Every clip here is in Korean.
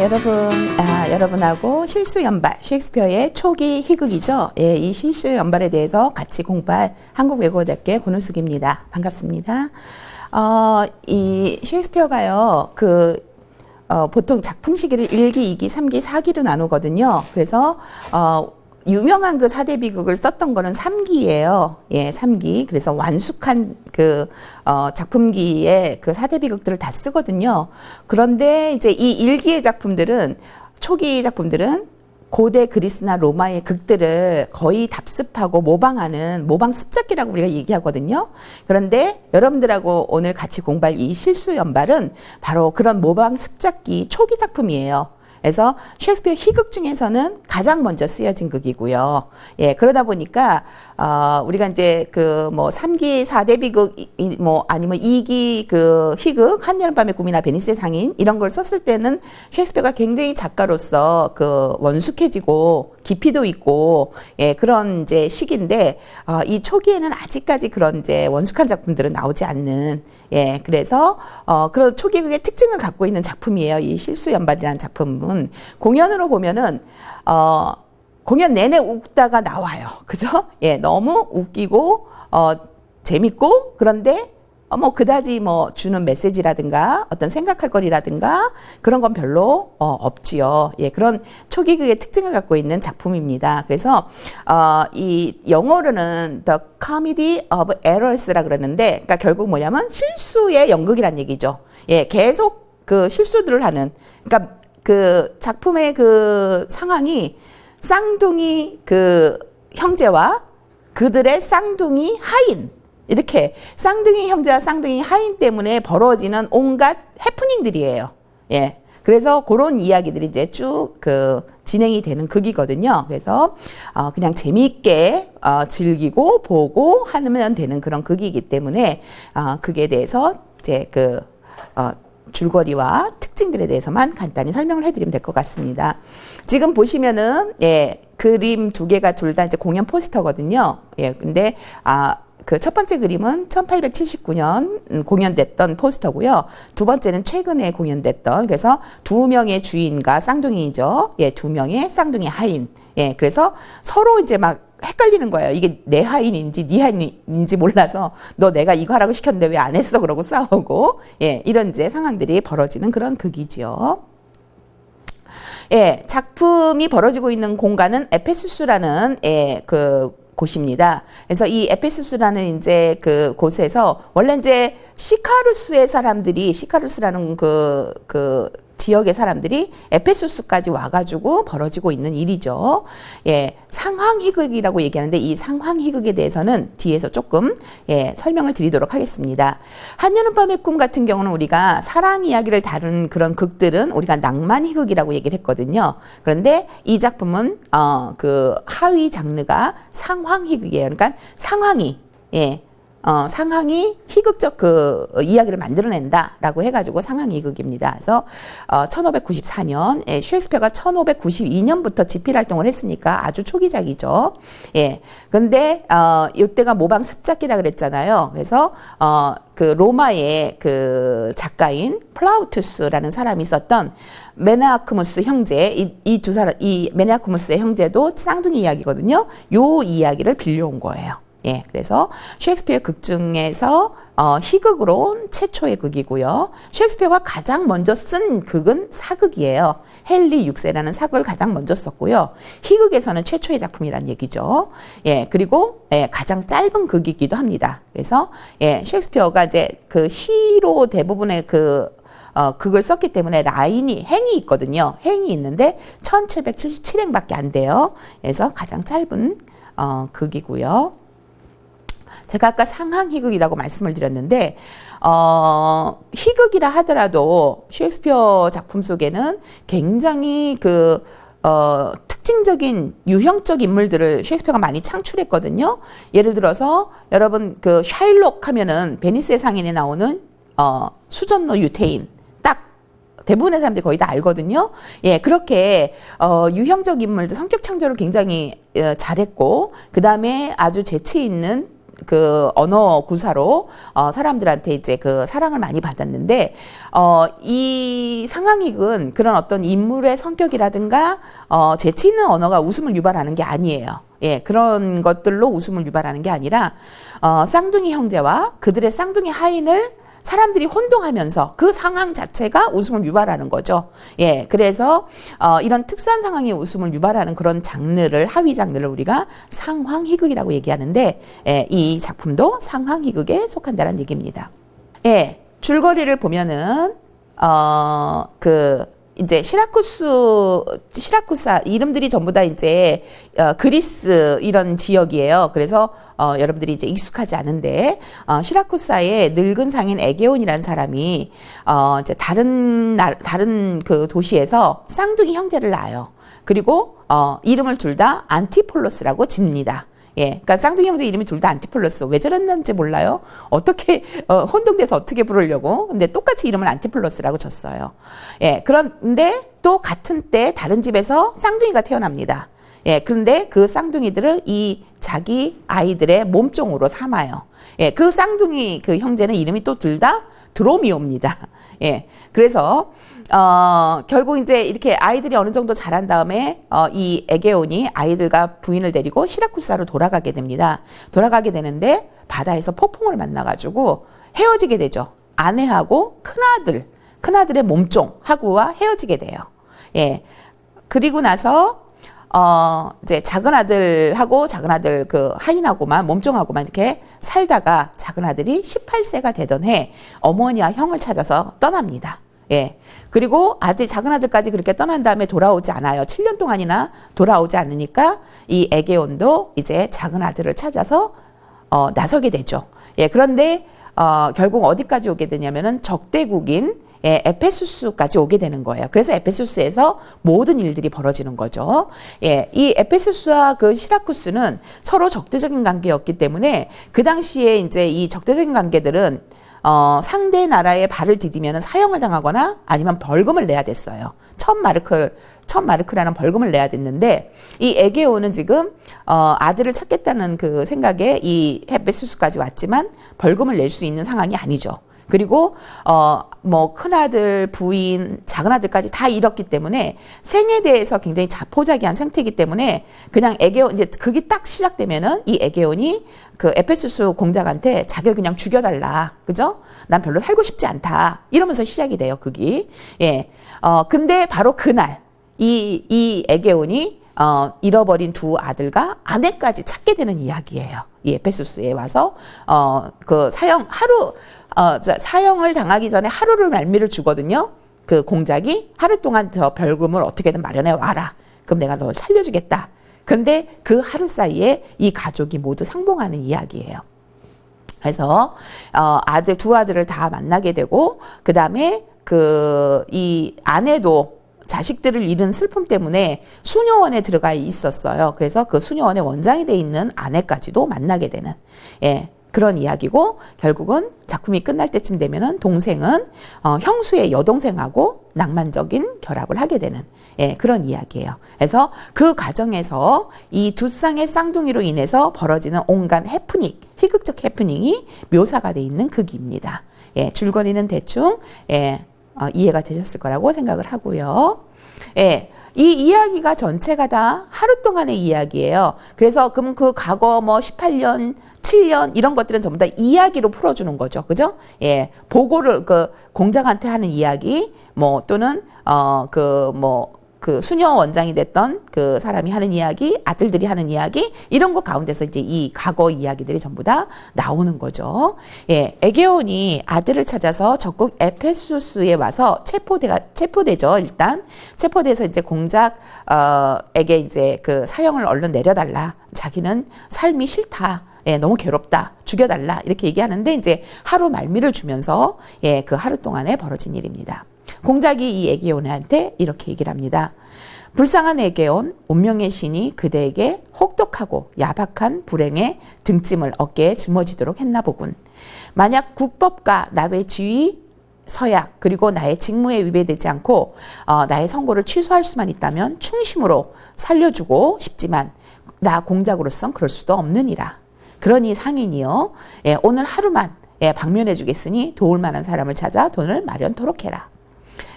네, 여러분하고 실수연발, 셰익스피어의 초기 희극이죠. 예, 이 실수연발에 대해서 같이 공부할 한국외국어대학교의 권우숙입니다. 반갑습니다. 이 셰익스피어가요, 보통 작품 시기를 1기, 2기, 3기, 4기로 나누거든요. 그래서, 유명한 그 4대 비극을 썼던 거는 3기예요. 예, 3기. 그래서 완숙한 작품기에 그 4대 비극들을 다 쓰거든요. 그런데 이제 이 1기의 작품들은, 초기 작품들은 고대 그리스나 로마의 극들을 거의 답습하고 모방하는 모방 습작기라고 우리가 얘기하거든요. 그런데 여러분들하고 오늘 같이 공부할 이 실수연발은 바로 그런 모방 습작기 초기 작품이에요. 그래서 셰익스피어 희극 중에서는 가장 먼저 쓰여진 극이고요. 예, 그러다 보니까 우리가 이제 3기 4대 비극 아니면 2기 희극 한여름밤의 꿈이나 베니스의 상인 이런 걸 썼을 때는 셰익스피어가 굉장히 작가로서 원숙해지고 깊이도 있고 예, 그런 이제 시기인데 이 초기에는 아직까지 그런 이제 원숙한 작품들은 나오지 않는 예, 그래서 그런 초기극의 특징을 갖고 있는 작품이에요. 이 실수연발이라는 작품은 공연으로 보면은 공연 내내 웃다가 나와요. 그죠? 예, 너무 웃기고 재밌고 그런데 그다지 주는 메시지라든가 어떤 생각할 거리라든가 그런 건 별로 없지요. 예, 그런 초기극의 특징을 갖고 있는 작품입니다. 그래서 이 영어로는 The Comedy of Errors라 그러는데, 그러니까 결국 뭐냐면 실수의 연극이란 얘기죠. 예, 계속 그 실수들을 하는, 그러니까 그 작품의 그 상황이 쌍둥이 그 형제와 그들의 쌍둥이 하인, 이렇게 쌍둥이 형제와 쌍둥이 하인 때문에 벌어지는 온갖 해프닝들이에요. 예. 그래서 그런 이야기들이 이제 쭉 진행이 되는 극이거든요. 그래서 그냥 재미있게 즐기고 보고 하면 되는 그런 극이기 때문에 극에 대해서 이제 줄거리와 특징들에 대해서만 간단히 설명을 해드리면 될 것 같습니다. 지금 보시면은 예, 그림 두 개가 둘 다 이제 공연 포스터거든요. 예, 근데 그 첫 번째 그림은 1879년 공연됐던 포스터고요. 두 번째는 최근에 공연됐던, 그래서 두 명의 주인과 쌍둥이죠. 예, 두 명의 쌍둥이 하인. 예, 그래서 서로 이제 막 헷갈리는 거예요. 이게 내 하인인지 네 하인인지 몰라서 너 내가 이거 하라고 시켰는데 왜 안 했어? 그러고 싸우고 예, 이런 이제 상황들이 벌어지는 그런 극이죠. 예, 작품이 벌어지고 있는 공간은 에페수스라는 곳입니다. 그래서 이 에페수스라는 이제 그 곳에서 원래 이제 시카루스의 사람들이 시카루스라는 지역의 사람들이 에페수스까지 와가지고 벌어지고 있는 일이죠. 예, 상황희극이라고 얘기하는데 이 상황희극에 대해서는 뒤에서 조금 설명을 드리도록 하겠습니다. 한여름밤의 꿈 같은 경우는 우리가 사랑 이야기를 다룬 그런 극들은 우리가 낭만희극이라고 얘기를 했거든요. 그런데 이 작품은 그 하위 장르가 상황희극이에요. 그러니까 상황이 상황이 희극적 이야기를 만들어낸다라고 해가지고 상황희극입니다. 그래서 1594년 셰익스피어가 1592년부터 집필 활동을 했으니까 아주 초기작이죠. 예. 근데 이때가 모방 습작기라 그랬잖아요. 그래서 그 로마의 그 작가인 플라우투스라는 사람이 썼던 메나아크무스 형제, 이 두 사람, 이 메나아크무스의 형제도 쌍둥이 이야기거든요. 요 이야기를 빌려온 거예요. 예, 그래서 셰익스피어 극 중에서 희극으로 최초의 극이고요. 셰익스피어가 가장 먼저 쓴 극은 사극이에요. 헨리 6세라는 사극을 가장 먼저 썼고요. 희극에서는 최초의 작품이란 얘기죠. 예, 그리고 가장 짧은 극이기도 합니다. 그래서 셰익스피어가 이제 그 시로 대부분의 극을 썼기 때문에 행이 있거든요. 행이 있는데 1777행밖에 안 돼요. 그래서 가장 짧은 극이고요. 제가 아까 상황희극이라고 말씀을 드렸는데 희극이라 하더라도 셰익스피어 작품 속에는 굉장히 특징적인 유형적 인물들을 셰익스피어가 많이 창출했거든요. 예를 들어서 여러분 샤일록 하면은 베니스의 상인에 나오는 수전노 유태인 딱 대부분의 사람들이 거의 다 알거든요. 예, 그렇게 유형적 인물들 성격 창조를 굉장히 잘했고 그 다음에 아주 재치 있는 그 언어 구사로 사람들한테 이제 그 사랑을 많이 받았는데 이 상황익은 그런 어떤 인물의 성격이라든가 재치 있는 언어가 웃음을 유발하는 게 아니에요. 예, 그런 것들로 웃음을 유발하는 게 아니라 쌍둥이 형제와 그들의 쌍둥이 하인을 사람들이 혼동하면서 그 상황 자체가 웃음을 유발하는 거죠. 예, 그래서 이런 특수한 상황이 웃음을 유발하는 그런 장르를, 하위 장르를 우리가 상황희극이라고 얘기하는데, 예, 이 작품도 상황희극에 속한다는 얘기입니다. 예, 줄거리를 보면은 이제 시라쿠사 이름들이 전부 다 이제 그리스 이런 지역이에요. 그래서 여러분들이 이제 익숙하지 않은데 시라쿠사의 늙은 상인 에게온이라는 사람이 이제 다른 그 도시에서 쌍둥이 형제를 낳아요. 그리고 이름을 둘 다 안티폴로스라고 집니다. 예, 그러니까 쌍둥이 형제 이름이 둘 다 안티폴로스. 왜 저랬는지 몰라요. 어떻게 혼동돼서 어떻게 부르려고? 근데 똑같이 이름을 안티폴로스라고 졌어요. 예, 그런데 또 같은 때 다른 집에서 쌍둥이가 태어납니다. 예, 그런데 그 쌍둥이들을 이 자기 아이들의 몸종으로 삼아요. 예, 그 쌍둥이 그 형제는 이름이 또 둘 다 드로미오입니다. 예, 그래서 결국 이제 이렇게 아이들이 어느 정도 자란 다음에 이 에게온이 아이들과 부인을 데리고 시라쿠사로 돌아가게 됩니다. 돌아가게 되는데 바다에서 폭풍을 만나가지고 헤어지게 되죠. 아내하고 큰아들의 몸종 하고와 헤어지게 돼요. 예, 그리고 나서 이제 작은 아들 그 하인하고만 몸종하고만 이렇게 살다가 작은 아들이 18세가 되던 해 어머니와 형을 찾아서 떠납니다. 예. 그리고 작은 아들까지 그렇게 떠난 다음에 돌아오지 않아요. 7년 동안이나 돌아오지 않으니까 이 에게온도 이제 작은 아들을 찾아서 나서게 되죠. 예. 그런데 결국 어디까지 오게 되냐면은 적대국인 에페수스까지 오게 되는 거예요. 그래서 에페수스에서 모든 일들이 벌어지는 거죠. 예, 이 에페수스와 그 시라쿠스는 서로 적대적인 관계였기 때문에 그 당시에 이제 이 적대적인 관계들은 상대 나라에 발을 디디면 사형을 당하거나 아니면 벌금을 내야 됐어요. 1000마르크라는 벌금을 내야 됐는데 이 에게온은 지금 아들을 찾겠다는 그 생각에 이 에페수스까지 왔지만 벌금을 낼 수 있는 상황이 아니죠. 그리고 뭐 큰아들, 부인, 작은아들까지 다 잃었기 때문에 생에 대해서 굉장히 자포자기한 상태이기 때문에 그냥 에게온 이제 그게 딱 시작되면은 이 에게온이 그 에페수스 공작한테 자기를 그냥 죽여달라, 그죠? 난 별로 살고 싶지 않다 이러면서 시작이 돼요, 그게. 예. 근데 바로 그날 이 에게온이 잃어버린 두 아들과 아내까지 찾게 되는 이야기예요. 이 에페수스에 와서 그 사형을 당하기 전에 하루를 말미를 주거든요. 그 공작이 하루 동안 저 벌금을 어떻게든 마련해 와라. 그럼 내가 널 살려주겠다. 그런데 그 하루 사이에 이 가족이 모두 상봉하는 이야기예요. 그래서 두 아들을 다 만나게 되고 그 다음에 이 아내도 자식들을 잃은 슬픔 때문에 수녀원에 들어가 있었어요. 그래서 그 수녀원의 원장이 돼 있는 아내까지도 만나게 되는, 예, 그런 이야기고, 결국은 작품이 끝날 때쯤 되면은 동생은 형수의 여동생하고 낭만적인 결합을 하게 되는, 예, 그런 이야기예요. 그래서 그 과정에서 이 두 쌍의 쌍둥이로 인해서 벌어지는 온갖 희극적 해프닝이 묘사가 돼 있는 극입니다. 예, 줄거리는 대충 이해가 되셨을 거라고 생각을 하고요. 예, 이 이야기가 전체가 다 하루 동안의 이야기예요. 그래서 그럼 그 과거 뭐 18년, 7년 이런 것들은 전부 다 이야기로 풀어주는 거죠. 그죠? 예, 보고를 그 공작한테 하는 이야기, 뭐 또는 그 수녀 원장이 됐던 그 사람이 하는 이야기, 아들들이 하는 이야기, 이런 것 가운데서 이제 이 과거 이야기들이 전부 다 나오는 거죠. 예, 에게온이 아들을 찾아서 적국 에페수스에 와서 체포되죠. 일단 체포돼서 이제 공작에게 이제 그 사형을 얼른 내려달라. 자기는 삶이 싫다. 예, 너무 괴롭다. 죽여달라. 이렇게 얘기하는데 이제 하루 말미를 주면서 예, 그 하루 동안에 벌어진 일입니다. 공작이 이 에게온한테 이렇게 얘기를 합니다. 불쌍한 에게온, 운명의 신이 그대에게 혹독하고 야박한 불행의 등짐을 어깨에 짊어지도록 했나 보군. 만약 국법과 나의 지위, 서약, 그리고 나의 직무에 위배되지 않고 나의 선고를 취소할 수만 있다면 충심으로 살려주고 싶지만 나 공작으로선 그럴 수도 없느니라. 그러니 상인이요. 예, 오늘 하루만 예, 방면해 주겠으니 도울 만한 사람을 찾아 돈을 마련토록 해라.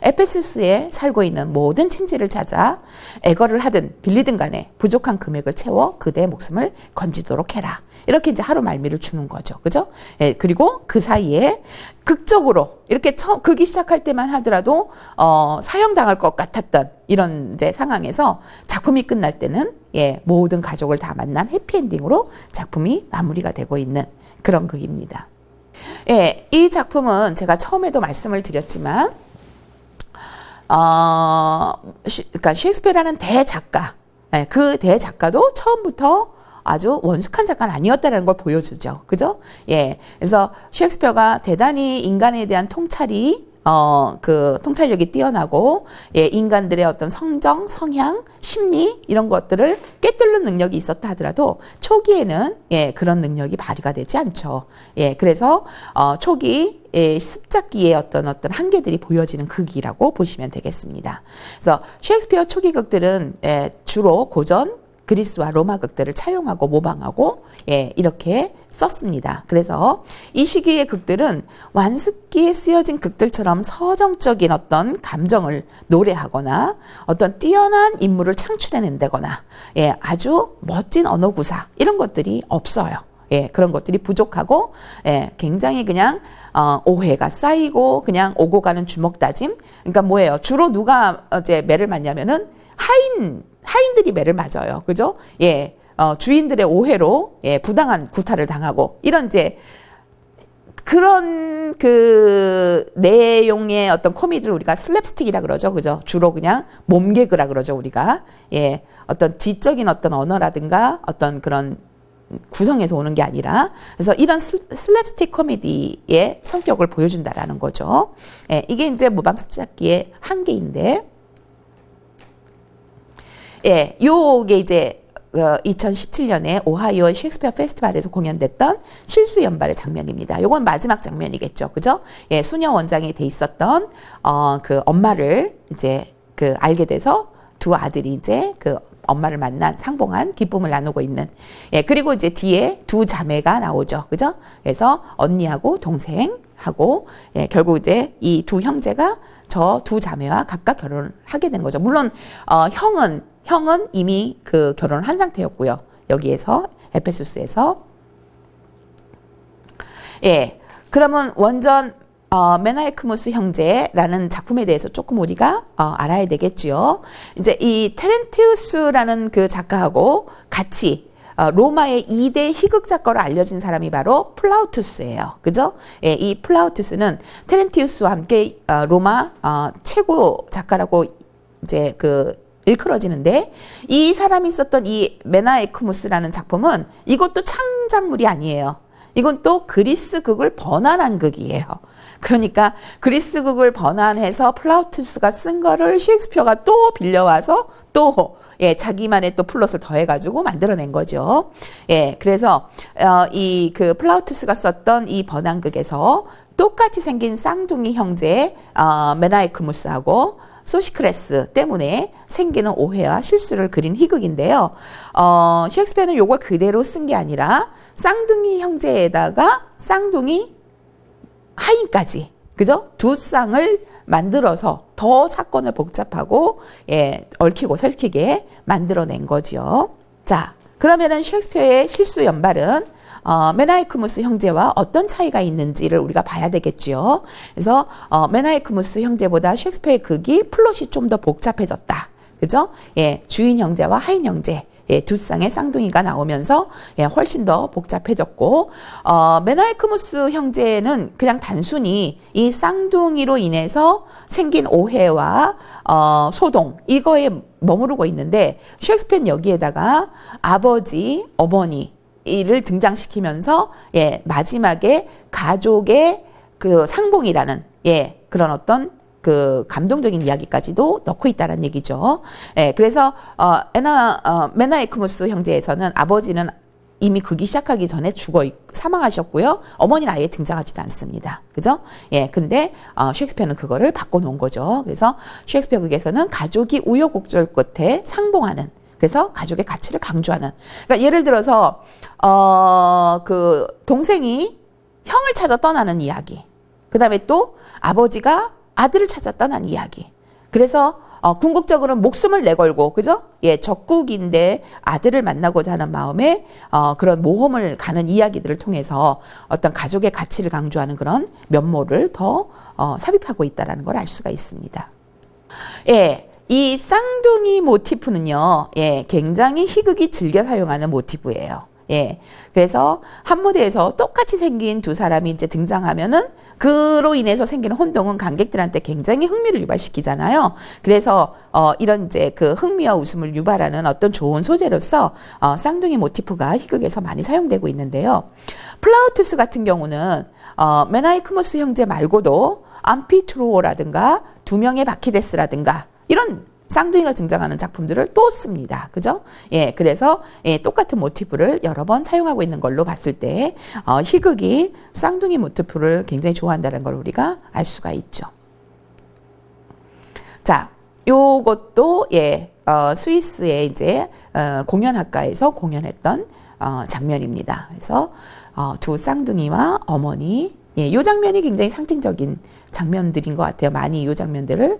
에페소스에 살고 있는 모든 친지를 찾아 애거를 하든 빌리든 간에 부족한 금액을 채워 그대의 목숨을 건지도록 해라. 이렇게 이제 하루 말미를 주는 거죠. 그죠? 예, 그리고 그 사이에 극적으로 이렇게 극이 시작할 때만 하더라도 사형당할 것 같았던 이런 이제 상황에서 작품이 끝날 때는 예, 모든 가족을 다 만난 해피엔딩으로 작품이 마무리가 되고 있는 그런 극입니다. 예, 이 작품은 제가 처음에도 말씀을 드렸지만 그러니까 셰익스피어라는 대작가, 예, 그 대작가도 처음부터 아주 원숙한 작가는 아니었다는 걸 보여주죠. 그죠? 예. 그래서 셰익스피어가 대단히 인간에 대한 통찰이 그 통찰력이 뛰어나고, 예, 인간들의 어떤 성정, 성향, 심리 이런 것들을 꿰뚫는 능력이 있었다 하더라도 초기에는 예, 그런 능력이 발휘가 되지 않죠. 예, 그래서 초기 예, 습작기의 어떤 한계들이 보여지는 극이라고 보시면 되겠습니다. 그래서 셰익스피어 초기 극들은 예, 주로 고전 그리스와 로마 극들을 차용하고 모방하고 예, 이렇게 썼습니다. 그래서 이 시기의 극들은 완숙기에 쓰여진 극들처럼 서정적인 어떤 감정을 노래하거나 어떤 뛰어난 인물을 창출해낸다거나 예, 아주 멋진 언어 구사 이런 것들이 없어요. 예, 그런 것들이 부족하고 예, 굉장히 그냥 오해가 쌓이고 그냥 오고 가는 주먹 다짐. 그러니까 뭐예요? 주로 누가 이제 매를 맞냐면은 하인들이 매를 맞아요. 그죠? 예. 주인들의 오해로 예, 부당한 구타를 당하고 이런 이제 그런 그 내용의 어떤 코미디를 우리가 슬랩스틱이라 그러죠. 그죠? 주로 그냥 몸개그라 그러죠, 우리가. 예. 어떤 지적인 어떤 언어라든가 어떤 그런 구성에서 오는 게 아니라 그래서 이런 슬랩스틱 코미디의 성격을 보여준다라는 거죠. 예, 이게 이제 무방습작기의 한계인데 예, 요게 이제 2017년에 오하이오 셰익스피어 페스티벌에서 공연됐던 실수 연발의 장면입니다. 요건 마지막 장면이겠죠. 그죠? 예, 수녀 원장이 돼 있었던 그 엄마를 이제 그 알게 돼서 두 아들이 이제 그 엄마를 만난 상봉한 기쁨을 나누고 있는 예, 그리고 이제 뒤에 두 자매가 나오죠. 그죠? 그래서 언니하고 동생하고 예, 결국 이제 이 두 형제가 저 두 자매와 각각 결혼을 하게 된 거죠. 물론 형은 이미 그 결혼을 한 상태였고요. 여기에서 에페소스에서 예, 그러면 원전 메나에크무스 형제라는 작품에 대해서 조금 우리가 알아야 되겠지요. 이제 이 테렌티우스라는 그 작가하고 같이 로마의 2대 희극 작가로 알려진 사람이 바로 플라우투스예요. 그죠? 예, 이 플라우투스는 테렌티우스와 함께 로마 최고 작가라고 이제 그 일컬어지는데 이 사람이 썼던 이 메나에크무스라는 작품은 이것도 창작물이 아니에요. 이건 또 그리스 극을 번안한 극이에요. 그러니까 그리스 극을 번안해서 플라우투스가 쓴 거를 셰익스피어가 또 빌려와서 또 예, 자기만의 또 플롯을 더해가지고 만들어낸 거죠. 예, 그래서 이 그 플라우투스가 썼던 이 번안극에서 똑같이 생긴 쌍둥이 형제 메나에크무스하고 소시크레스 때문에 생기는 오해와 실수를 그린 희극인데요. 셰익스피어는 요걸 그대로 쓴 게 아니라 쌍둥이 형제에다가 쌍둥이 하인까지, 그죠? 두 쌍을 만들어서 더 사건을 복잡하고 예, 얽히고 설키게 만들어낸 거죠. 자, 그러면은 셰익스피어의 실수 연발은 메나에크무스 형제와 어떤 차이가 있는지를 우리가 봐야 되겠죠. 그래서 메나에크무스 형제보다 셰익스피어의 극이 플롯이 좀 더 복잡해졌다. 그죠? 예, 주인 형제와 하인 형제. 예, 두 쌍의 쌍둥이가 나오면서 예, 훨씬 더 복잡해졌고 메나에크무스 형제는 그냥 단순히 이 쌍둥이로 인해서 생긴 오해와 소동 이거에 머무르고 있는데 셰익스피어는 여기에다가 아버지, 어머니 이를 등장시키면서 예, 마지막에 가족의 그 상봉이라는 예, 그런 어떤 그 감동적인 이야기까지도 넣고 있다는 얘기죠. 예, 그래서 메나에크무스 형제에서는 아버지는 이미 극이 시작하기 전에 사망하셨고요. 어머니는 아예 등장하지도 않습니다. 그죠? 예, 근데 셰익스피어는 그거를 바꿔놓은 거죠. 그래서 셰익스피어 극에서는 가족이 우여곡절 끝에 상봉하는 그래서 가족의 가치를 강조하는. 그러니까 예를 들어서 그 동생이 형을 찾아 떠나는 이야기. 그다음에 또 아버지가 아들을 찾아 떠난 이야기. 그래서 궁극적으로는 목숨을 내걸고, 그죠? 예, 적국인데 아들을 만나고자 하는 마음에 그런 모험을 가는 이야기들을 통해서 어떤 가족의 가치를 강조하는 그런 면모를 더 삽입하고 있다는 걸 알 수가 있습니다. 예, 이 쌍둥이 모티프는요, 예, 굉장히 희극이 즐겨 사용하는 모티프예요. 예, 그래서 한 무대에서 똑같이 생긴 두 사람이 이제 등장하면은 그로 인해서 생기는 혼동은 관객들한테 굉장히 흥미를 유발시키잖아요. 그래서 이런 이제 그 흥미와 웃음을 유발하는 어떤 좋은 소재로서 쌍둥이 모티프가 희극에서 많이 사용되고 있는데요. 플라우투스 같은 경우는 메나이크모스 형제 말고도 암피트루오라든가 두 명의 바키데스라든가 이런 쌍둥이가 등장하는 작품들을 또 씁니다. 그죠? 예, 그래서 예, 똑같은 모티프를 여러 번 사용하고 있는 걸로 봤을 때 희극이 쌍둥이 모티프를 굉장히 좋아한다는 걸 우리가 알 수가 있죠. 자, 요것도 예, 스위스의 이제 공연학과에서 공연했던 장면입니다. 그래서 두 쌍둥이와 어머니, 예, 요 장면이 굉장히 상징적인 장면들인 것 같아요. 많이 이 장면들을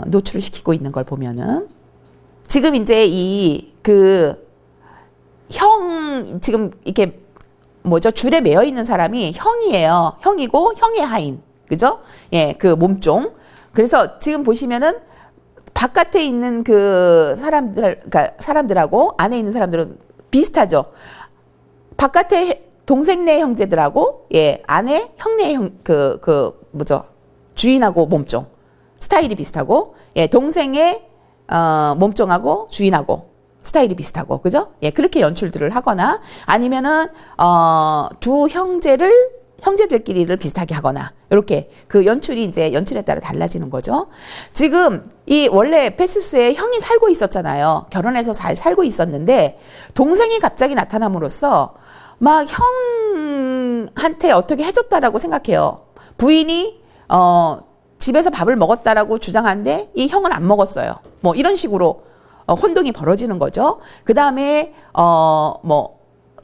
노출을 시키고 있는 걸 보면은 지금 이제 지금 이렇게 뭐죠? 줄에 매여 있는 사람이 형이에요. 형이고 형의 하인, 그죠? 예, 그 몸종. 그래서 지금 보시면은 바깥에 있는 그 그러니까 사람들하고 안에 있는 사람들은 비슷하죠. 바깥에 동생네 형제들하고 예, 안에 형네 뭐죠? 주인하고 몸종 스타일이 비슷하고 예, 동생의 몸종하고 주인하고 스타일이 비슷하고 그죠? 예, 그렇게 연출들을 하거나 아니면은 두 형제들끼리를 비슷하게 하거나 이렇게 그 연출이 이제 연출에 따라 달라지는 거죠. 지금 이 원래 페수스의 형이 살고 있었잖아요. 결혼해서 잘 살고 있었는데 동생이 갑자기 나타남으로써 막 형한테 어떻게 해줬다라고 생각해요. 부인이 집에서 밥을 먹었다라고 주장하는데 이 형은 안 먹었어요. 뭐 이런 식으로 혼동이 벌어지는 거죠. 그 다음에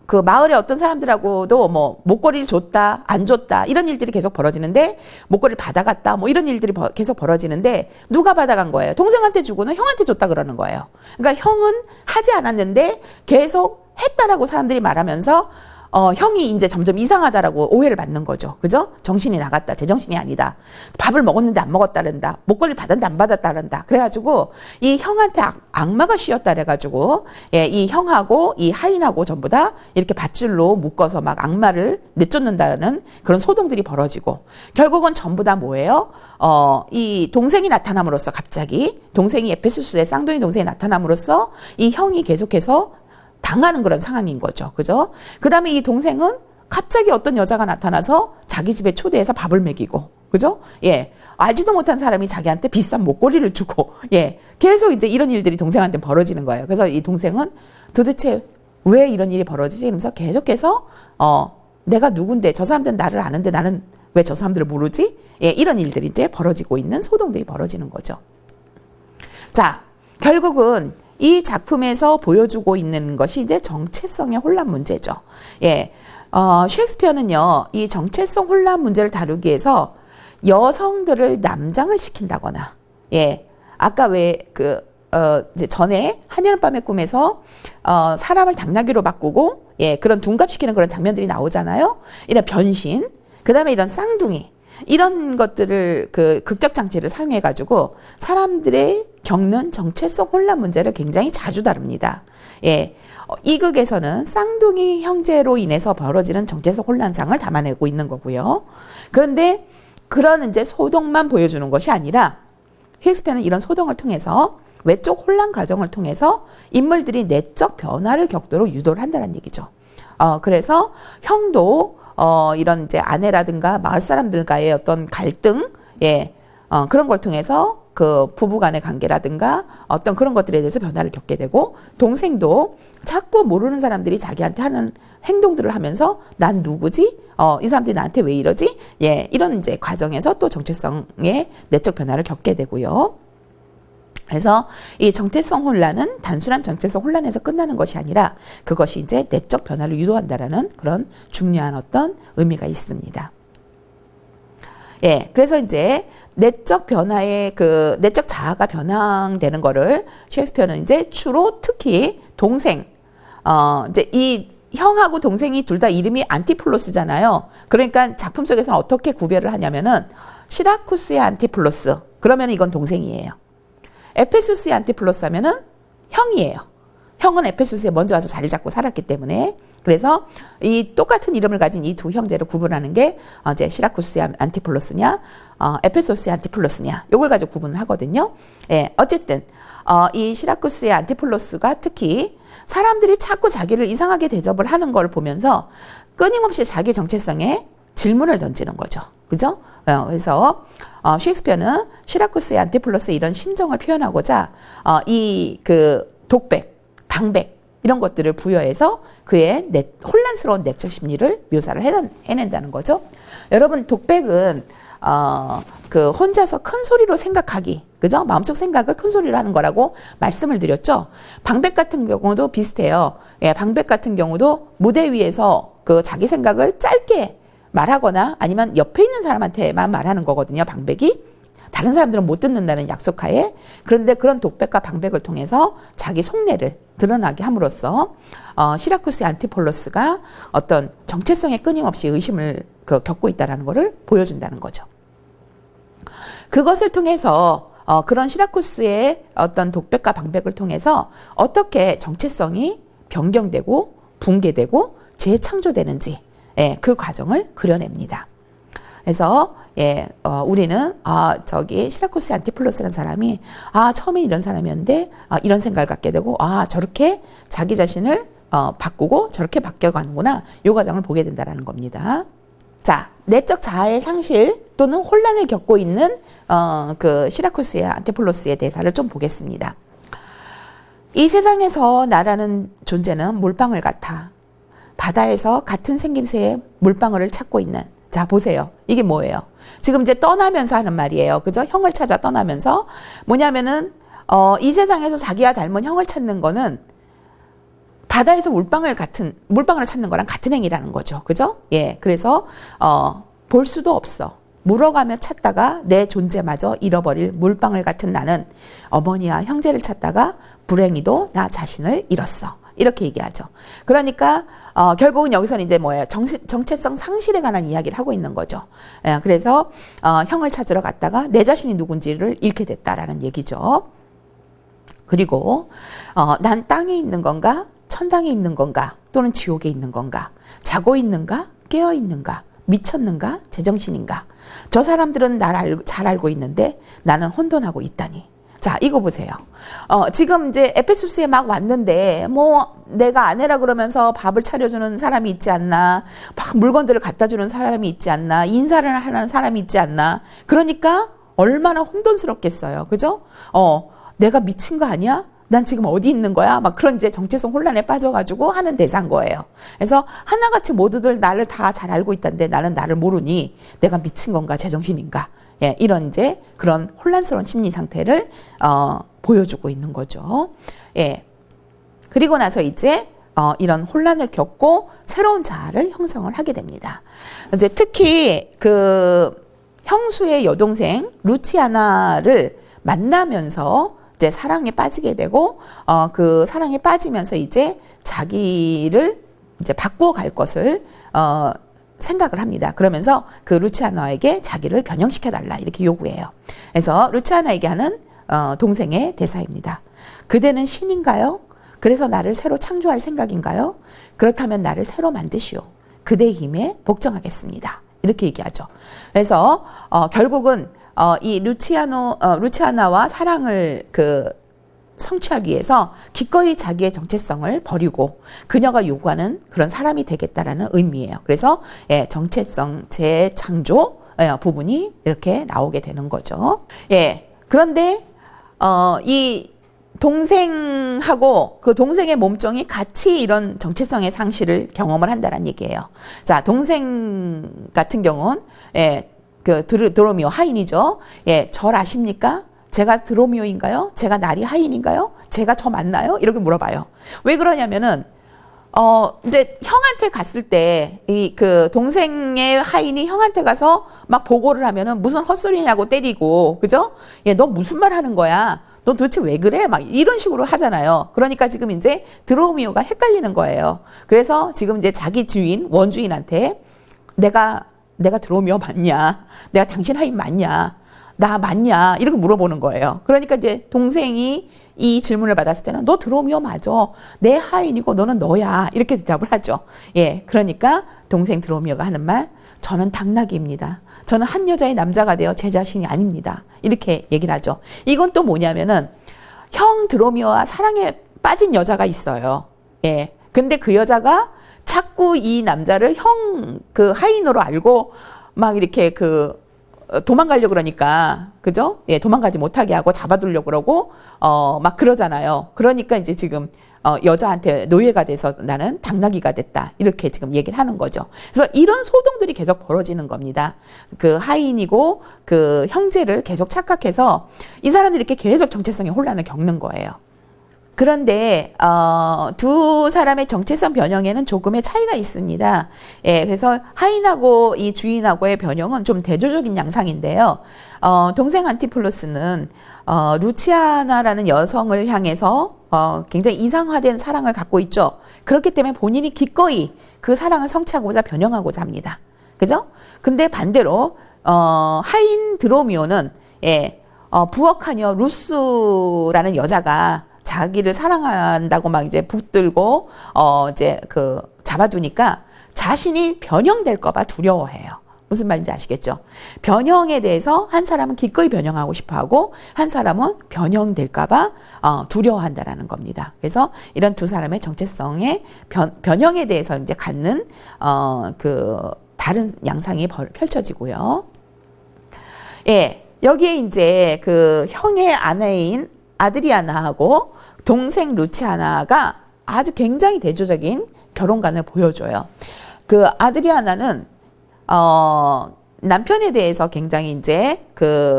그 마을의 어떤 사람들하고도 뭐 목걸이를 줬다 안 줬다 이런 일들이 계속 벌어지는데 목걸이를 받아갔다 뭐 이런 일들이 계속 벌어지는데 누가 받아간 거예요? 동생한테 주고는 형한테 줬다 그러는 거예요. 그러니까 형은 하지 않았는데 계속 했다라고 사람들이 말하면서 형이 이제 점점 이상하다라고 오해를 받는 거죠. 그죠? 정신이 나갔다. 제정신이 아니다. 밥을 먹었는데 안 먹었다른다. 목걸이를 받았는데 안 받았다른다. 그래가지고 이 형한테 악마가 씌었다 그래가지고 예, 이 형하고 이 하인하고 전부 다 이렇게 밧줄로 묶어서 막 악마를 내쫓는다는 그런 소동들이 벌어지고 결국은 전부 다 뭐예요? 이 동생이 나타남으로써 갑자기 동생이 에페수스의 쌍둥이 동생이 나타남으로써 이 형이 계속해서 당하는 그런 상황인 거죠. 그죠? 그 다음에 이 동생은 갑자기 어떤 여자가 나타나서 자기 집에 초대해서 밥을 먹이고, 그죠? 예. 알지도 못한 사람이 자기한테 비싼 목걸이를 주고, 예. 계속 이제 이런 일들이 동생한테 벌어지는 거예요. 그래서 이 동생은 도대체 왜 이런 일이 벌어지지? 이러면서 계속해서, 내가 누군데, 저 사람들은 나를 아는데 나는 왜 저 사람들을 모르지? 예. 이런 일들이 이제 벌어지고 있는 소동들이 벌어지는 거죠. 자, 결국은 이 작품에서 보여주고 있는 것이 이제 정체성의 혼란 문제죠. 예. 셰익스피어는요, 이 정체성 혼란 문제를 다루기 위해서 여성들을 남장을 시킨다거나, 예. 아까 이제 전에 한여름밤의 꿈에서, 사람을 당나귀로 바꾸고, 예. 그런 둔갑시키는 그런 장면들이 나오잖아요. 이런 변신, 그 다음에 이런 쌍둥이, 이런 것들을 극적 장치를 사용해 가지고 사람들의 겪는 정체성 혼란 문제를 굉장히 자주 다룹니다. 예. 이 극에서는 쌍둥이 형제로 인해서 벌어지는 정체성 혼란상을 담아내고 있는 거고요. 그런데 그런 이제 소동만 보여주는 것이 아니라 셰익스피어는 이런 소동을 통해서 외적 혼란 과정을 통해서 인물들이 내적 변화를 겪도록 유도를 한다는 얘기죠. 그래서 형도 이런 이제 아내라든가 마을 사람들과의 어떤 갈등, 예, 그런 걸 통해서 그 부부 간의 관계라든가 어떤 그런 것들에 대해서 변화를 겪게 되고, 동생도 자꾸 모르는 사람들이 자기한테 하는 행동들을 하면서 난 누구지? 이 사람들이 나한테 왜 이러지? 예, 이런 이제 과정에서 또 정체성의 내적 변화를 겪게 되고요. 그래서 이 정체성 혼란은 단순한 정체성 혼란에서 끝나는 것이 아니라 그것이 이제 내적 변화를 유도한다라는 그런 중요한 어떤 의미가 있습니다. 예, 그래서 이제 내적 변화의 그 내적 자아가 변형되는 거를 셰익스피어는 이제 주로 특히 동생, 이제 이 형하고 동생이 둘 다 이름이 안티플로스잖아요. 그러니까 작품 속에서는 어떻게 구별을 하냐면은 시라쿠스의 안티플로스, 그러면 이건 동생이에요. 에페소스의 안티플로스 하면은 형이에요. 형은 에페소스에 먼저 와서 자리를 잡고 살았기 때문에. 그래서 이 똑같은 이름을 가진 이 두 형제를 구분하는 게 이제 시라쿠스의 안티플로스냐, 에페소스의 안티플로스냐, 요걸 가지고 구분을 하거든요. 예, 어쨌든 이 시라쿠스의 안티플로스가 특히 사람들이 자꾸 자기를 이상하게 대접을 하는 걸 보면서 끊임없이 자기 정체성에 질문을 던지는 거죠. 그죠? 그래서 셰익스피어는 시라쿠스의 안티플로스의 이런 심정을 표현하고자 이 그 독백, 방백 이런 것들을 부여해서 그의 혼란스러운 내적 심리를 묘사를 해낸다는 거죠. 여러분, 독백은 그 혼자서 큰 소리로 생각하기, 그죠? 마음속 생각을 큰 소리로 하는 거라고 말씀을 드렸죠. 방백 같은 경우도 비슷해요. 예, 방백 같은 경우도 무대 위에서 그 자기 생각을 짧게 말하거나 아니면 옆에 있는 사람한테만 말하는 거거든요. 방백이. 다른 사람들은 못 듣는다는 약속하에. 그런데 그런 독백과 방백을 통해서 자기 속내를 드러나게 함으로써 시라쿠스의 안티폴로스가 어떤 정체성에 끊임없이 의심을 겪고 있다는 것을 보여준다는 거죠. 그것을 통해서 그런 시라쿠스의 어떤 독백과 방백을 통해서 어떻게 정체성이 변경되고 붕괴되고 재창조되는지, 예, 그 과정을 그려냅니다. 그래서 우리는 저기 시라쿠스의 안티플로스라는 사람이 처음에 이런 사람이었는데 이런 생각을 갖게 되고 저렇게 자기 자신을 바꾸고 저렇게 바뀌어가는구나, 이 과정을 보게 된다는 겁니다. 자, 내적 자아의 상실 또는 혼란을 겪고 있는 그 시라쿠스의 안티플로스의 대사를 좀 보겠습니다. 이 세상에서 나라는 존재는 물방울 같아. 바다에서 같은 생김새의 물방울을 찾고 있는. 자, 보세요. 이게 뭐예요? 지금 이제 떠나면서 하는 말이에요. 그죠? 형을 찾아 떠나면서. 뭐냐면은, 이 세상에서 자기와 닮은 형을 찾는 거는 바다에서 물방울을 찾는 거랑 같은 행위라는 거죠. 그죠? 예. 그래서, 볼 수도 없어. 물어가며 찾다가 내 존재마저 잃어버릴 물방울 같은 나는 어머니와 형제를 찾다가 불행히도 나 자신을 잃었어. 이렇게 얘기하죠. 그러니까 결국은 여기서는 이제 뭐예요? 정체성 상실에 관한 이야기를 하고 있는 거죠. 예, 그래서 형을 찾으러 갔다가 내 자신이 누군지를 잃게 됐다라는 얘기죠. 그리고 난 땅에 있는 건가? 천당에 있는 건가? 또는 지옥에 있는 건가? 자고 있는가? 깨어 있는가? 미쳤는가? 제정신인가? 저 사람들은 날 잘 알고 있는데 나는 혼돈하고 있다니. 자, 이거 보세요. 지금 이제 에페소스에 막 왔는데, 내가 아내라 그러면서 밥을 차려주는 사람이 있지 않나, 막 물건들을 갖다 주는 사람이 있지 않나, 인사를 하는 사람이 있지 않나. 그러니까 얼마나 혼돈스럽겠어요. 그죠? 내가 미친 거 아니야? 난 지금 어디 있는 거야? 막 그런 이제 정체성 혼란에 빠져가지고 하는 대사인 거예요. 그래서 하나같이 모두들 나를 다 잘 알고 있다는데 나는 나를 모르니 내가 미친 건가, 제정신인가? 예, 이런 이제 그런 혼란스러운 심리 상태를 보여주고 있는 거죠. 예. 그리고 나서 이제 이런 혼란을 겪고 새로운 자아를 형성을 하게 됩니다. 이제 특히 그 형수의 여동생 루치아나를 만나면서 이제 사랑에 빠지게 되고 그 사랑에 빠지면서 이제 자기를 이제 바꾸어 갈 것을 생각을 합니다. 그러면서 그 루치아나에게 자기를 변형시켜달라 이렇게 요구해요. 그래서 루치아나에게 하는 동생의 대사입니다. 그대는 신인가요? 그래서 나를 새로 창조할 생각인가요? 그렇다면 나를 새로 만드시오. 그대의 힘에 복종하겠습니다. 이렇게 얘기하죠. 그래서 결국은 이 루치아나와 사랑을 성취하기 위해서 기꺼이 자기의 정체성을 버리고 그녀가 요구하는 그런 사람이 되겠다라는 의미예요. 그래서 정체성 재창조 부분이 이렇게 나오게 되는 거죠. 예. 그런데 이 동생하고 그 동생의 몸종이 같이 이런 정체성의 상실을 경험을 한다는 얘기예요. 자, 동생 같은 경우는 그 드로미오 하인이죠. 절 아십니까? 제가 드로미오인가요? 제가 나리 하인인가요? 제가 저 맞나요? 이렇게 물어봐요. 왜 그러냐면은 이제 형한테 갔을 때, 그 동생의 하인이 형한테 가서 막 보고를 하면은 무슨 헛소리냐고 때리고, 그죠? 예, 너 무슨 말 하는 거야? 너 도대체 왜 그래? 막 이런 식으로 하잖아요. 그러니까 지금 이제 드로미오가 헷갈리는 거예요. 그래서 지금 이제 자기 주인, 원주인한테 내가 드로미오 맞냐? 내가 당신 하인 맞냐? 나 맞냐? 이렇게 물어보는 거예요. 그러니까 이제 동생이 이 질문을 받았을 때는 너 드로미오 맞아. 내 하인이고 너는 너야. 이렇게 대답을 하죠. 예, 그러니까 동생 드로미오가 하는 말, 저는 당나귀입니다. 저는 한 여자의 남자가 되어 제 자신이 아닙니다. 이렇게 얘기를 하죠. 이건 또 뭐냐면은 형 드로미오와 사랑에 빠진 여자가 있어요. 예, 근데 그 여자가 자꾸 이 남자를 형 그 하인으로 알고 막 이렇게 도망가려고 그러니까, 그죠? 예, 도망가지 못하게 하고 잡아두려고 그러고, 막 그러잖아요. 그러니까 이제 지금, 여자한테 노예가 돼서 나는 당나귀가 됐다. 이렇게 지금 얘기를 하는 거죠. 그래서 이런 소동들이 계속 벌어지는 겁니다. 그 하인이고 그 형제를 계속 착각해서 이 사람들이 이렇게 계속 정체성의 혼란을 겪는 거예요. 그런데 두 사람의 정체성 변형에는 조금의 차이가 있습니다. 예, 그래서 하인하고 이 주인하고의 변형은 좀 대조적인 양상인데요. 동생 안티플로스는 루치아나라는 여성을 향해서 굉장히 이상화된 사랑을 갖고 있죠. 그렇기 때문에 본인이 기꺼이 그 사랑을 성취하고자 변형하고자 합니다. 그죠? 근데 반대로 하인 드로미오는 부엌하녀 루스라는 여자가 자기를 사랑한다고 막 이제 붙들고 이제 잡아두니까 자신이 변형될까봐 두려워해요. 무슨 말인지 아시겠죠? 변형에 대해서 한 사람은 기꺼이 변형하고 싶어하고 한 사람은 변형될까봐 두려워한다라는 겁니다. 그래서 이런 두 사람의 정체성의 변형에 대해서 이제 갖는 다른 양상이 펼쳐지고요. 예, 여기에 이제 그 형의 아내인 아드리아나하고 동생 루치아나가 아주 굉장히 대조적인 결혼관을 보여줘요. 그 아드리아나는 남편에 대해서 굉장히 이제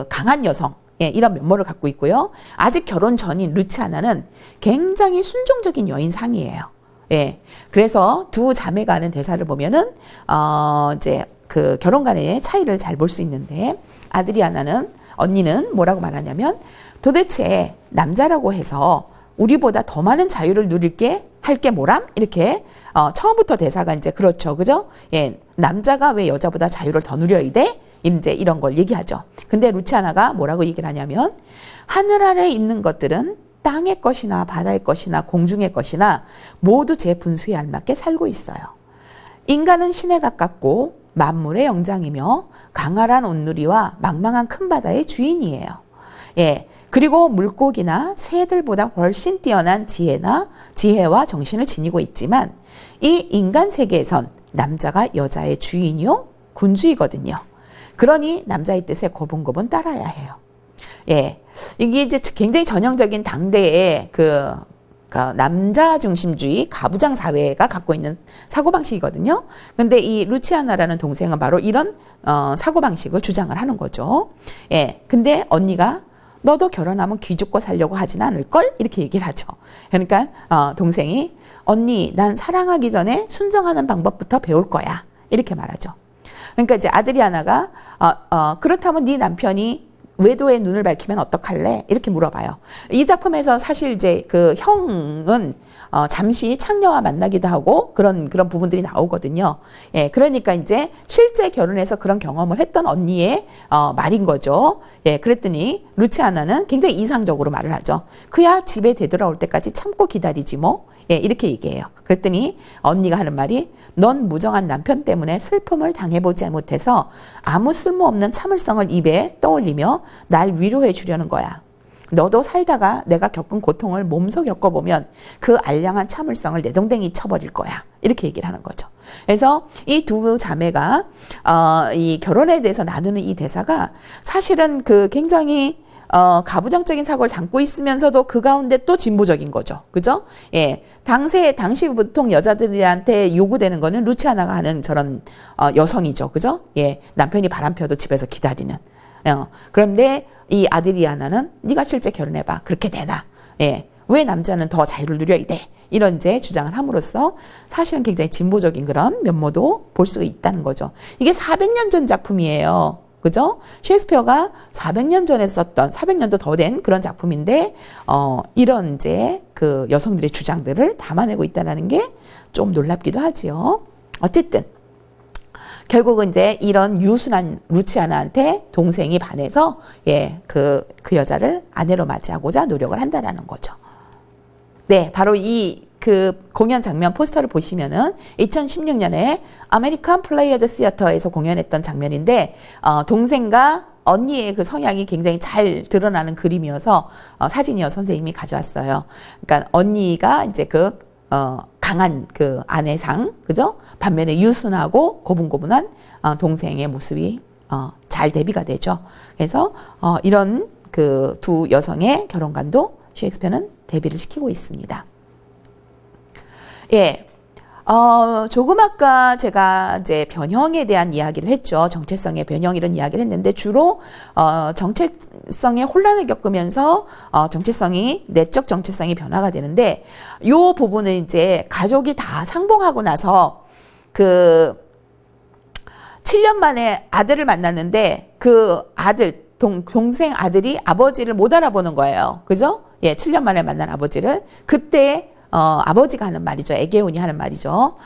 강한 여성, 예, 이런 면모를 갖고 있고요. 아직 결혼 전인 루치아나는 굉장히 순종적인 여인상이에요. 예, 그래서 두 자매가 하는 대사를 보면은 이제 그 결혼관의 차이를 잘 볼 수 있는데 언니는 뭐라고 말하냐면 도대체 남자라고 해서 우리보다 더 많은 자유를 할 게 뭐람? 이렇게 처음부터 대사가 이제 그렇죠. 그죠? 예, 남자가 왜 여자보다 자유를 더 누려야 돼? 이제 이런 걸 얘기하죠. 근데 루치아나가 뭐라고 얘기를 하냐면 하늘 아래에 있는 것들은 땅의 것이나 바다의 것이나 공중의 것이나 모두 제 분수에 알맞게 살고 있어요. 인간은 신에 가깝고 만물의 영장이며 강활한 온누리와 망망한 큰 바다의 주인이에요. 예, 그리고 물고기나 새들보다 훨씬 뛰어난 지혜와 정신을 지니고 있지만 이 인간 세계에선 남자가 여자의 주인이요 군주이거든요. 그러니 남자의 뜻에 고분고분 따라야 해요. 예, 이게 이제 굉장히 전형적인 당대의 남자 중심주의 가부장 사회가 갖고 있는 사고방식이거든요. 근데 이 루치아나라는 동생은 바로 이런 사고방식을 주장을 하는 거죠. 예, 근데 언니가 너도 결혼하면 귀죽고 살려고 하진 않을걸? 이렇게 얘기를 하죠. 그러니까 동생이 언니 난 사랑하기 전에 순정하는 방법부터 배울 거야. 이렇게 말하죠. 그러니까 이제 아드리아나가 그렇다면 네 남편이 외도의 눈을 밝히면 어떡할래? 이렇게 물어봐요. 이 작품에서 사실 이제 그 형은 잠시 창녀와 만나기도 하고 그런 부분들이 나오거든요. 예, 그러니까 이제 실제 결혼해서 그런 경험을 했던 언니의 말인 거죠. 예, 그랬더니 루치아나는 굉장히 이상적으로 말을 하죠. 그야 집에 되돌아올 때까지 참고 기다리지 뭐. 예, 이렇게 얘기해요. 그랬더니 언니가 하는 말이 넌 무정한 남편 때문에 슬픔을 당해보지 못해서 아무 쓸모없는 참을성을 입에 떠올리며 날 위로해 주려는 거야. 너도 살다가 내가 겪은 고통을 몸소 겪어보면 그 알량한 참을성을 내동댕이 쳐버릴 거야. 이렇게 얘기를 하는 거죠. 그래서 이 두 자매가 이 결혼에 대해서 나누는 이 대사가 사실은 굉장히 가부장적인 사고를 담고 있으면서도 그 가운데 또 진보적인 거죠. 그죠? 예. 당시 보통 여자들한테 요구되는 거는 루치아나가 하는 저런 여성이죠. 그죠? 예. 남편이 바람 펴도 집에서 기다리는. 그런데 이 아드리아나는 네가 실제 결혼해봐. 그렇게 되나? 예. 왜 남자는 더 자유를 누려야 돼? 이런 이제 주장을 함으로써 사실은 굉장히 진보적인 그런 면모도 볼 수 있다는 거죠. 이게 400년 전 작품이에요. 그죠? 셰익스피어가 400년 전에 썼던, 400년도 더 된 그런 작품인데, 이런 이제 그 여성들의 주장들을 담아내고 있다는 게 좀 놀랍기도 하지요. 어쨌든, 결국은 이제 이런 유순한 루치아나한테 동생이 반해서, 예, 그 여자를 아내로 맞이하고자 노력을 한다라는 거죠. 네, 바로 이 그 공연 장면 포스터를 보시면은 2016년에 아메리칸 플레이어드 시어터에서 공연했던 장면인데, 동생과 언니의 그 성향이 굉장히 잘 드러나는 그림이어서 사진이어 선생님이 가져왔어요. 그러니까 언니가 이제 강한 그 아내상, 그죠? 반면에 유순하고 고분고분한 동생의 모습이 잘 대비가 되죠. 그래서 이런 그 두 여성의 결혼관도 셰익스피어는 대비를 시키고 있습니다. 예. 조금 아까 제가 이제 변형에 대한 이야기를 했죠. 정체성의 변형 이런 이야기를 했는데 주로 정체성의 혼란을 겪으면서 내적 정체성이 변화가 되는데 요 부분은 이제 가족이 다 상봉하고 나서 그 7년 만에 아들을 만났는데 그 아들 동생 아들이 아버지를 못 알아보는 거예요. 그죠? 예, 7년 만에 만난 아버지를 그때 아버지가 하는 말이죠. 에게온이 하는 말이죠.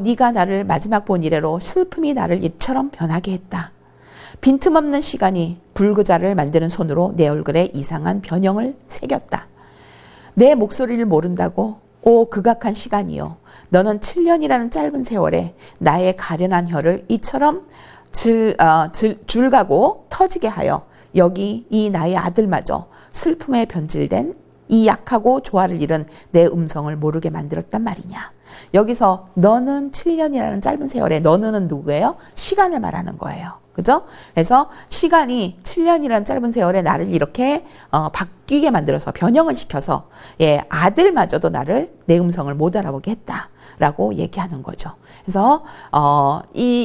네가 나를 마지막 본 이래로 슬픔이 나를 이처럼 변하게 했다. 빈틈없는 시간이 불그자를 만드는 손으로 내 얼굴에 이상한 변형을 새겼다. 내 목소리를 모른다고 극악한 시간이요. 너는 7년이라는 짧은 세월에 나의 가련한 혀를 이처럼 줄가고 터지게 하여 여기 이 나의 아들마저 슬픔에 변질된 이 약하고 조화를 잃은 내 음성을 모르게 만들었단 말이냐. 여기서 너는 7년이라는 짧은 세월에 너는 누구예요? 시간을 말하는 거예요. 그죠? 그래서 시간이 7년이라는 짧은 세월에 나를 이렇게 바뀌게 만들어서 변형을 시켜서 예, 아들마저도 내 음성을 못 알아보게 했다라고 얘기하는 거죠. 그래서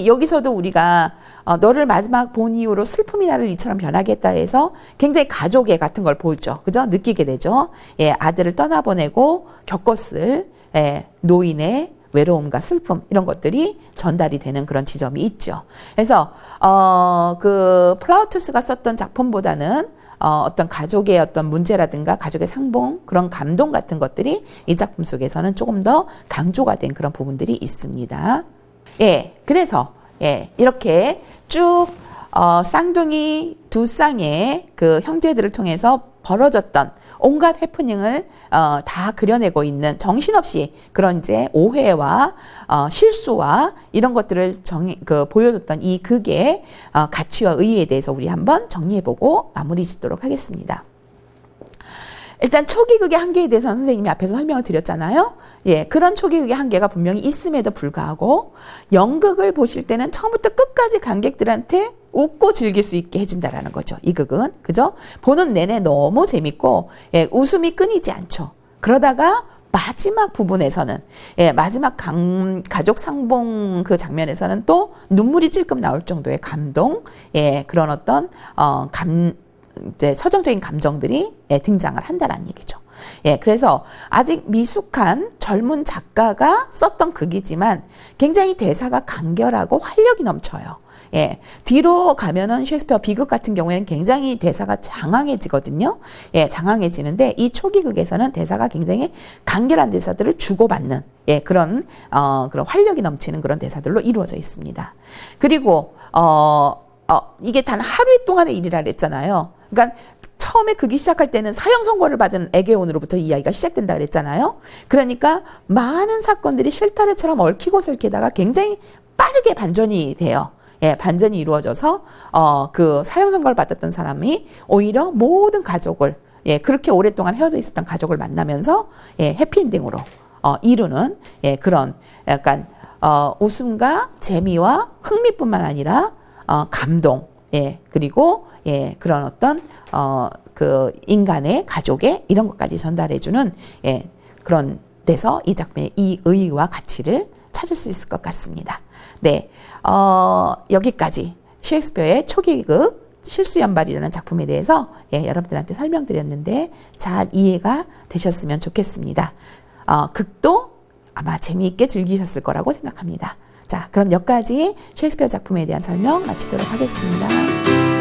여기서도 우리가 너를 마지막 본 이후로 슬픔이 나를 이처럼 변하게 했다 해서 굉장히 가족애 같은 걸 보죠. 그죠? 느끼게 되죠. 예, 아들을 떠나보내고 겪었을 노인의 외로움과 슬픔 이런 것들이 전달이 되는 그런 지점이 있죠. 그래서 그 플라우투스가 썼던 작품보다는 어떤 가족의 어떤 문제라든가 가족의 상봉 그런 감동 같은 것들이 이 작품 속에서는 조금 더 강조가 된 그런 부분들이 있습니다. 예, 그래서 예, 이렇게 쭉 쌍둥이 두 쌍의 그 형제들을 통해서 벌어졌던 온갖 해프닝을 다 그려내고 있는 정신없이 그런 이제 오해와 실수와 이런 것들을 보여줬던 이 극의 가치와 의의에 대해서 우리 한번 정리해보고 마무리 짓도록 하겠습니다. 일단 초기극의 한계에 대해서는 선생님이 앞에서 설명을 드렸잖아요. 예, 그런 초기극의 한계가 분명히 있음에도 불구하고 연극을 보실 때는 처음부터 끝까지 관객들한테 웃고 즐길 수 있게 해준다라는 거죠. 이 극은. 그죠? 보는 내내 너무 재밌고 예, 웃음이 끊이지 않죠. 그러다가 마지막 부분에서는 예, 마지막 가족 상봉 그 장면에서는 또 눈물이 찔끔 나올 정도의 감동 예, 그런 어떤 이제 서정적인 감정들이 예, 등장을 한다라는 얘기죠. 예, 그래서 아직 미숙한 젊은 작가가 썼던 극이지만 굉장히 대사가 간결하고 활력이 넘쳐요. 예, 뒤로 가면은 셰익스피어 비극 같은 경우에는 굉장히 대사가 장황해지거든요. 예, 장황해지는데 이 초기극에서는 대사가 굉장히 간결한 대사들을 주고받는 예, 그런 활력이 넘치는 그런 대사들로 이루어져 있습니다. 그리고 이게 단 하루 동안의 일이라 그랬잖아요. 그러니까 처음에 극이 시작할 때는 사형 선고를 받은 에게온으로부터 이야기가 시작된다 그랬잖아요. 그러니까 많은 사건들이 실타래처럼 얽히고 설키다가 굉장히 빠르게 반전이 돼요. 예, 반전이 이루어져서 그 사형 선고를 받았던 사람이 오히려 모든 가족을 예, 그렇게 오랫동안 헤어져 있었던 가족을 만나면서 예, 해피엔딩으로 이루는 예, 그런 약간 웃음과 재미와 흥미뿐만 아니라 감동 예, 그리고 예, 그런 어떤 그 인간의 가족의 이런 것까지 전달해주는 예, 그런 데서 이 작품의 이 의의와 가치를 찾을 수 있을 것 같습니다. 네, 여기까지 셰익스피어의 초기극 실수연발이라는 작품에 대해서 여러분들한테 설명드렸는데 잘 이해가 되셨으면 좋겠습니다. 극도 아마 재미있게 즐기셨을 거라고 생각합니다. 자, 그럼 여기까지 셰익스피어 작품에 대한 설명 마치도록 하겠습니다.